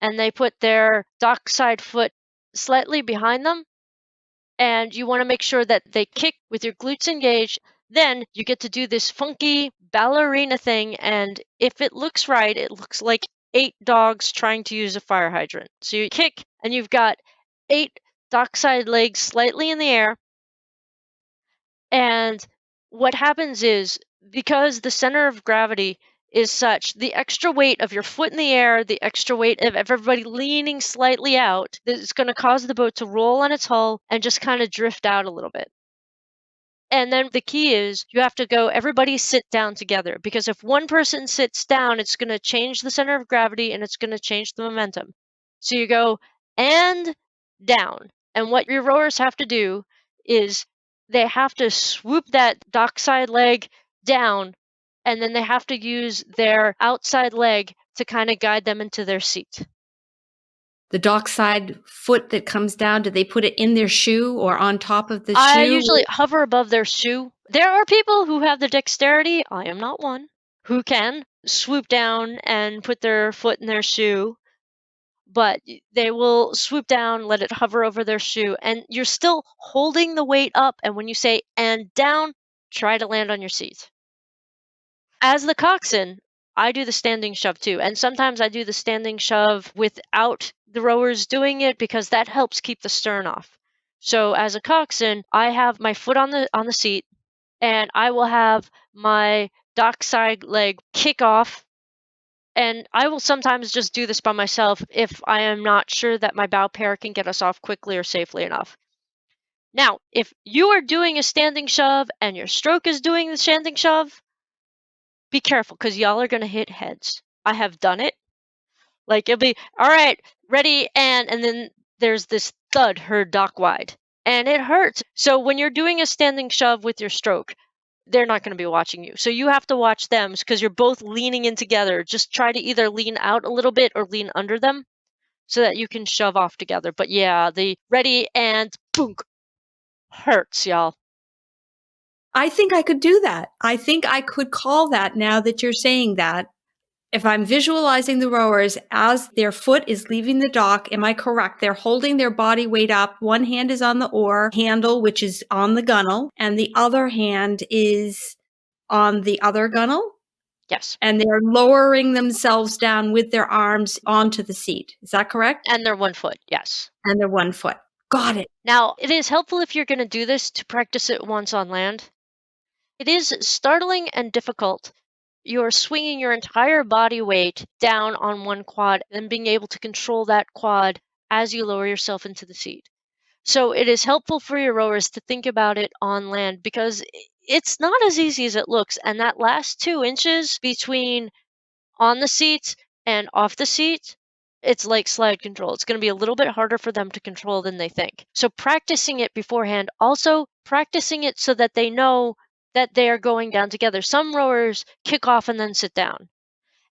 and they put their dockside foot slightly behind them. And you want to make sure that they kick with your glutes engaged. Then you get to do this funky ballerina thing. And if it looks right, it looks like 8 dogs trying to use a fire hydrant. So you kick and you've got 8 dockside legs slightly in the air. And what happens is because the center of gravity is such, the extra weight of your foot in the air, the extra weight of everybody leaning slightly out, is going to cause the boat to roll on its hull and just kind of drift out a little bit. And then the key is you have to go, everybody sit down together because if one person sits down, it's going to change the center of gravity and it's going to change the momentum. So you go and down. And what your rowers have to do is they have to swoop that dockside leg down and then they have to use their outside leg to kind of guide them into their seat. The dockside foot that comes down, do they put it in their shoe or on top of the shoe? I usually hover above their shoe. There are people who have the dexterity, I am not one, who can swoop down and put their foot in their shoe, but they will swoop down, let it hover over their shoe, and you're still holding the weight up. And when you say and down, try to land on your seat. As the coxswain, I do the standing shove too. And sometimes I do the standing shove without the rowers doing it because that helps keep the stern off. So as a coxswain, I have my foot on the seat and I will have my dockside leg kick off. And I will sometimes just do this by myself if I am not sure that my bow pair can get us off quickly or safely enough. Now, if you are doing a standing shove and your stroke is doing the standing shove, be careful because y'all are going to hit heads. I have done it. Like it'll be, all right, ready, and then there's this thud heard dock wide. And it hurts. So when you're doing a standing shove with your stroke, they're not going to be watching you. So you have to watch them because you're both leaning in together. Just try to either lean out a little bit or lean under them so that you can shove off together. But yeah, the ready and boom hurts, y'all. I think I could do that. I think I could call that now that you're saying that. if I'm visualizing the rowers as their foot is leaving the dock, am I correct? They're holding their body weight up. One hand is on the oar handle, which is on the gunnel, and the other hand is on the other gunnel. Yes. And they're lowering themselves down with their arms onto the seat. Is that correct? And they're 1 foot. Yes. And they're 1 foot. Got it. Now, it is helpful if you're going to do this to practice it once on land. It is startling and difficult. You're swinging your entire body weight down on one quad and being able to control that quad as you lower yourself into the seat. So it is helpful for your rowers to think about it on land because it's not as easy as it looks. And that last 2 inches between on the seat and off the seat, it's like slide control. It's going to be a little bit harder for them to control than they think. So practicing it beforehand, also practicing it so that they know that they are going down together. Some rowers kick off and then sit down.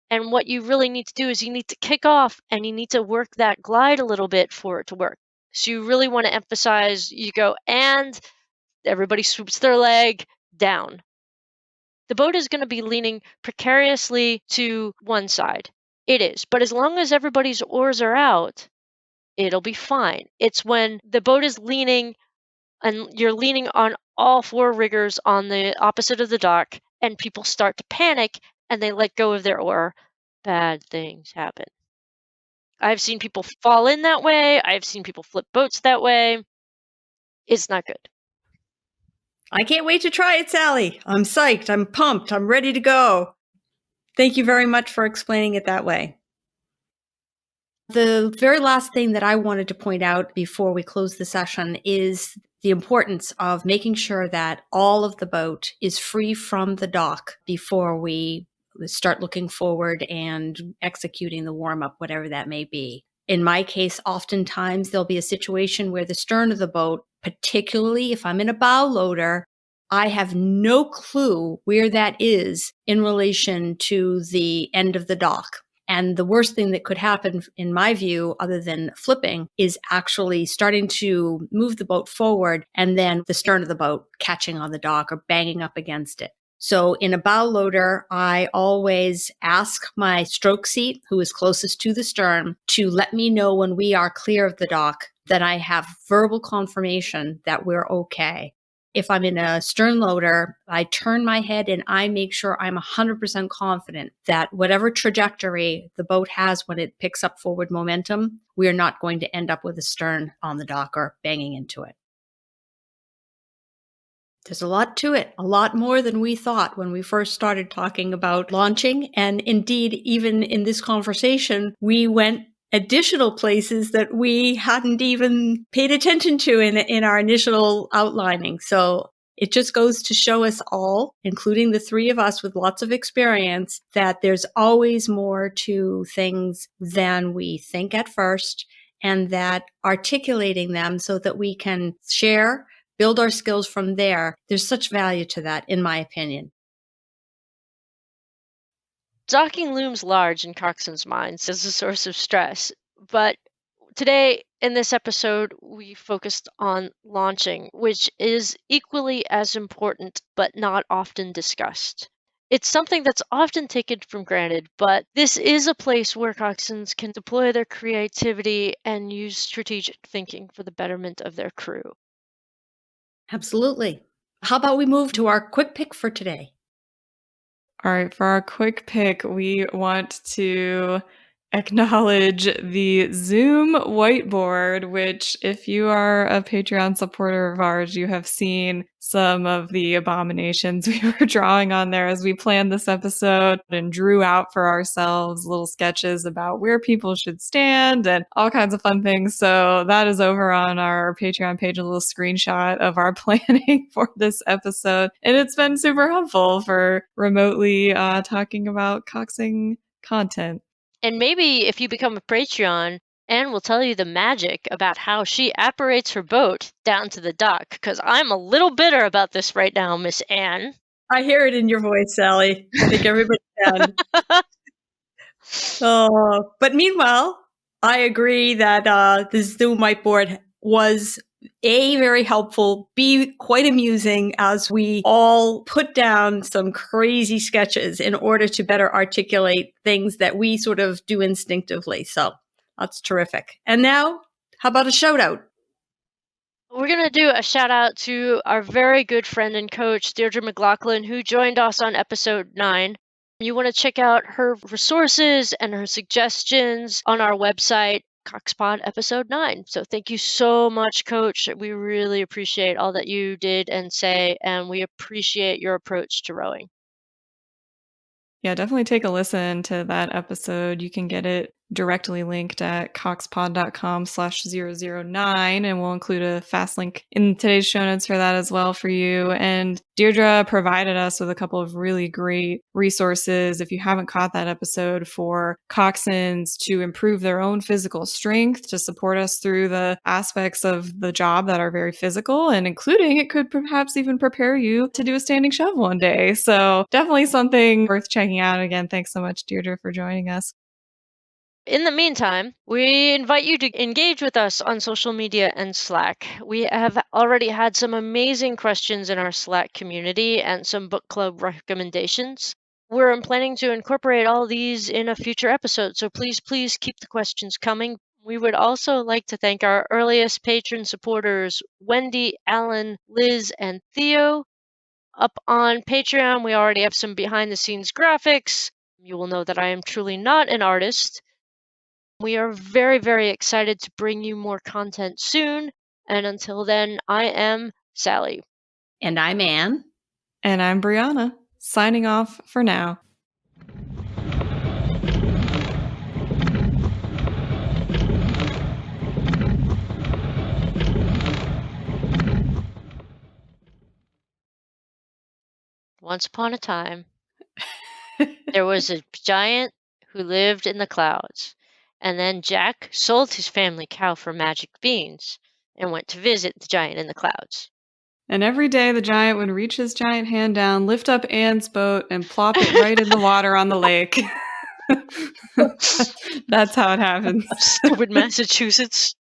And what you really need to do is you need to kick off and you need to work that glide a little bit for it to work. So you really want to emphasize, you go, and everybody swoops their leg down. The boat is going to be leaning precariously to one side. It is. But as long as everybody's oars are out, it'll be fine. It's when the boat is leaning and you're leaning on all 4 riggers on the opposite of the dock and people start to panic and they let go of their oar, bad things happen. I've seen people fall in that way. I've seen people flip boats that way. It's not good. I can't wait to try it, Sally. I'm psyched. I'm pumped. I'm ready to go. Thank you very much for explaining it that way. The very last thing that I wanted to point out before we close the session is the importance of making sure that all of the boat is free from the dock before we start looking forward and executing the warm-up, whatever that may be. In my case, oftentimes there'll be a situation where the stern of the boat, particularly if I'm in a bow loader, I have no clue where that is in relation to the end of the dock. And the worst thing that could happen, in my view, other than flipping, is actually starting to move the boat forward and then the stern of the boat catching on the dock or banging up against it. So in a bow loader, I always ask my stroke seat, who is closest to the stern, to let me know when we are clear of the dock, that I have verbal confirmation that we're okay. If I'm in a stern loader, I turn my head and I make sure I'm 100% confident that whatever trajectory the boat has when it picks up forward momentum, we are not going to end up with a stern on the dock or banging into it. There's a lot to it, a lot more than we thought when we first started talking about launching. And indeed, even in this conversation, we went additional places that we hadn't even paid attention to in our initial outlining. So it just goes to show us all, including the 3 of us with lots of experience, that there's always more to things than we think at first, and that articulating them so that we can share, build our skills from there. There's such value to that, in my opinion. Docking looms large in coxswains' minds as a source of stress, but today in this episode we focused on launching, which is equally as important but not often discussed. It's something that's often taken for granted, but this is a place where coxswains can deploy their creativity and use strategic thinking for the betterment of their crew. Absolutely. How about we move to our quick pick for today? All right, for our quick pick, we want to acknowledge the Zoom whiteboard, which if you are a Patreon supporter of ours, you have seen some of the abominations we were drawing on there as we planned this episode and drew out for ourselves little sketches about where people should stand and all kinds of fun things. So that is over on our Patreon page, a little screenshot of our planning for this episode. And it's been super helpful for remotely talking about coxing content. And maybe if you become a Patreon, Anne will tell you the magic about how she apparates her boat down to the dock, because I'm a little bitter about this right now, Miss Anne. I hear it in your voice, Sally. I think everybody can. But meanwhile, I agree that the Zoom whiteboard was A, very helpful, B, quite amusing as we all put down some crazy sketches in order to better articulate things that we sort of do instinctively. So that's terrific. And now, how about a shout out? We're going to do a shout out to our very good friend and coach, Deirdre McLaughlin, who joined us on episode 9. You want to check out her resources and her suggestions on our website, CoxPod episode 9. So thank you so much, Coach. We really appreciate all that you did and say, and we appreciate your approach to rowing. Yeah, definitely take a listen to that episode. You can get it directly linked at coxpod.com/009, and we'll include a fast link in today's show notes for that as well for you. And Deirdre provided us with a couple of really great resources, if you haven't caught that episode, for coxswains to improve their own physical strength, to support us through the aspects of the job that are very physical, and including it could perhaps even prepare you to do a standing shove one day. So definitely something worth checking out. Again, thanks so much, Deirdre, for joining us. In the meantime, we invite you to engage with us on social media and Slack. We have already had some amazing questions in our Slack community and some book club recommendations. We're planning to incorporate all these in a future episode, so please keep the questions coming. We would also like to thank our earliest patron supporters, Wendy, Alan, Liz, and Theo. Up on Patreon, we already have some behind-the-scenes graphics. You will know that I am truly not an artist. We are very, very excited to bring you more content soon. And until then, I am Sally. And I'm Anne. And I'm Brianna, signing off for now. Once upon a time, there was a giant who lived in the clouds. And then Jack sold his family cow for magic beans and went to visit the giant in the clouds. And every day the giant would reach his giant hand down, lift up Anne's boat, and plop it right in the water on the lake. That's how it happens. Stupid Massachusetts.